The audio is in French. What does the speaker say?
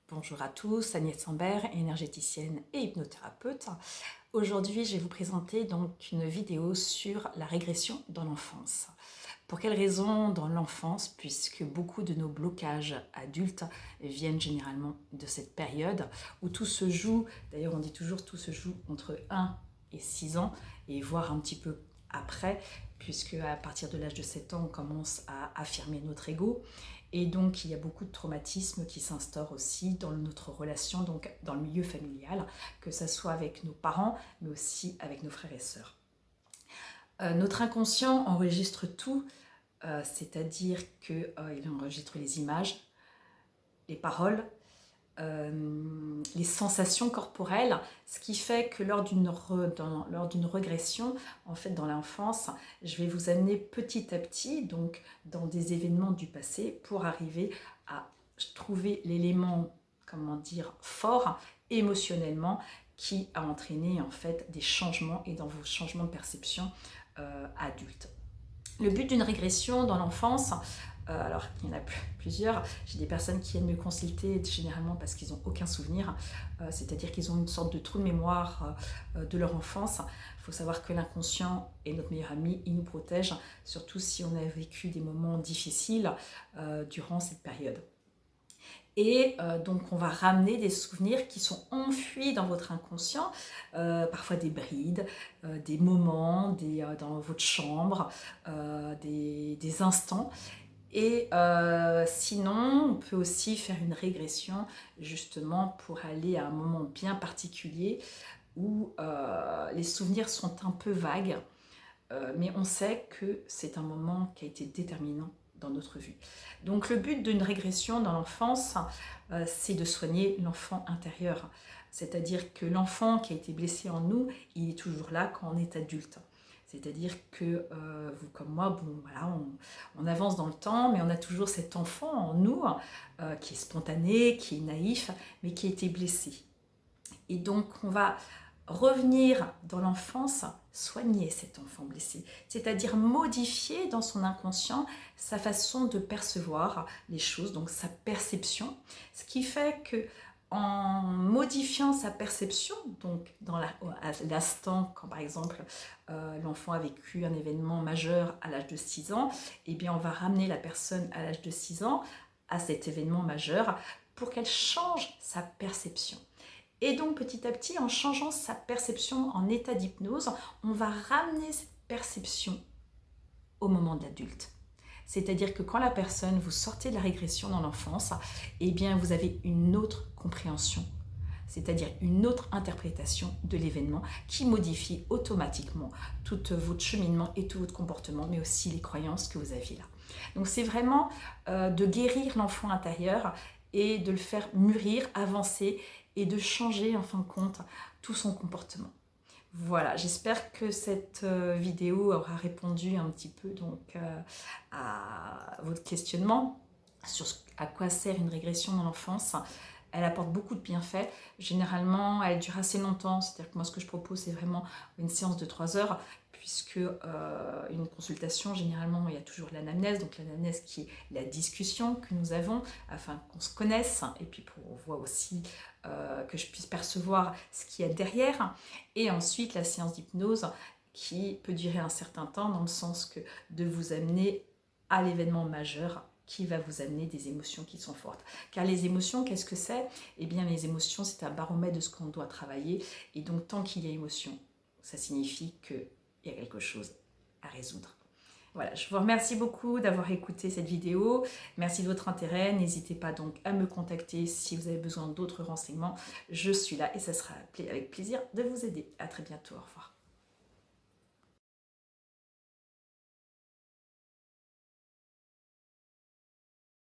Bonjour à tous, Agnès Sambert, énergéticienne et hypnothérapeute. Aujourd'hui, je vais vous présenter donc une vidéo sur la régression dans l'enfance. Pour quelles raisons dans l'enfance? Puisque beaucoup de nos blocages adultes viennent généralement de cette période où tout se joue, d'ailleurs on dit toujours tout se joue entre 1 et 6 ans et voire un petit peu après, puisque à partir de l'âge de 7 ans, on commence à affirmer notre ego. Et donc, il y a beaucoup de traumatismes qui s'instaurent aussi dans notre relation, donc dans le milieu familial, que ce soit avec nos parents, mais aussi avec nos frères et sœurs. Notre inconscient enregistre tout, c'est-à-dire qu'il enregistre les images, les paroles, les sensations corporelles, ce qui fait que lors d'une régression, en fait dans l'enfance, je vais vous amener petit à petit donc dans des événements du passé pour arriver à trouver l'élément, comment dire, fort émotionnellement qui a entraîné en fait des changements et dans vos changements de perception adultes. Le but d'une régression dans l'enfance, alors il y en a plusieurs, j'ai des personnes qui viennent me consulter généralement parce qu'ils n'ont aucun souvenir, c'est-à-dire qu'ils ont une sorte de trou de mémoire de leur enfance. Il faut savoir que l'inconscient est notre meilleur ami, il nous protège, surtout si on a vécu des moments difficiles durant cette période. Et donc on va ramener des souvenirs qui sont enfuis dans votre inconscient, parfois des brides, des moments, dans votre chambre, des instants. Et sinon, on peut aussi faire une régression justement pour aller à un moment bien particulier où les souvenirs sont un peu vagues, mais on sait que c'est un moment qui a été déterminant dans notre vie. Donc le but d'une régression dans l'enfance, c'est de soigner l'enfant intérieur. C'est-à-dire que l'enfant qui a été blessé en nous, il est toujours là quand on est adulte. C'est-à-dire que vous comme moi, bon, voilà, on avance dans le temps, mais on a toujours cet enfant en nous qui est spontané, qui est naïf, mais qui a été blessé. Et donc on va revenir dans l'enfance, soigner cet enfant blessé, c'est-à-dire modifier dans son inconscient sa façon de percevoir les choses, donc sa perception, ce qui fait que en modifiant sa perception, donc à l'instant quand par exemple l'enfant a vécu un événement majeur à l'âge de 6 ans, eh bien on va ramener la personne à l'âge de 6 ans à cet événement majeur pour qu'elle change sa perception. Et donc petit à petit, en changeant sa perception en état d'hypnose, on va ramener cette perception au moment de l'adulte. C'est-à-dire que quand la personne, vous sortez de la régression dans l'enfance, eh bien vous avez une autre compréhension, c'est-à-dire une autre interprétation de l'événement qui modifie automatiquement tout votre cheminement et tout votre comportement, mais aussi les croyances que vous aviez là. Donc c'est vraiment de guérir l'enfant intérieur et de le faire mûrir, avancer et de changer en fin de compte tout son comportement. Voilà, j'espère que cette vidéo aura répondu un petit peu donc à votre questionnement sur à quoi sert une régression dans l'enfance. Elle apporte beaucoup de bienfaits. Généralement, elle dure assez longtemps. C'est-à-dire que moi, ce que je propose, c'est vraiment une séance de 3 heures, puisque une consultation, généralement, il y a toujours l'anamnèse. Donc l'anamnèse qui est la discussion que nous avons afin qu'on se connaisse et puis pour voir aussi que je puisse percevoir ce qu'il y a derrière. Et ensuite, la séance d'hypnose qui peut durer un certain temps dans le sens que de vous amener à l'événement majeur qui va vous amener des émotions qui sont fortes. Car les émotions, qu'est-ce que c'est? Eh bien, les émotions, c'est un baromètre de ce qu'on doit travailler. Et donc, tant qu'il y a émotion, ça signifie qu'il y a quelque chose à résoudre. Voilà, je vous remercie beaucoup d'avoir écouté cette vidéo. Merci de votre intérêt. N'hésitez pas donc à me contacter si vous avez besoin d'autres renseignements. Je suis là et ça sera avec plaisir de vous aider. À très bientôt. Au revoir.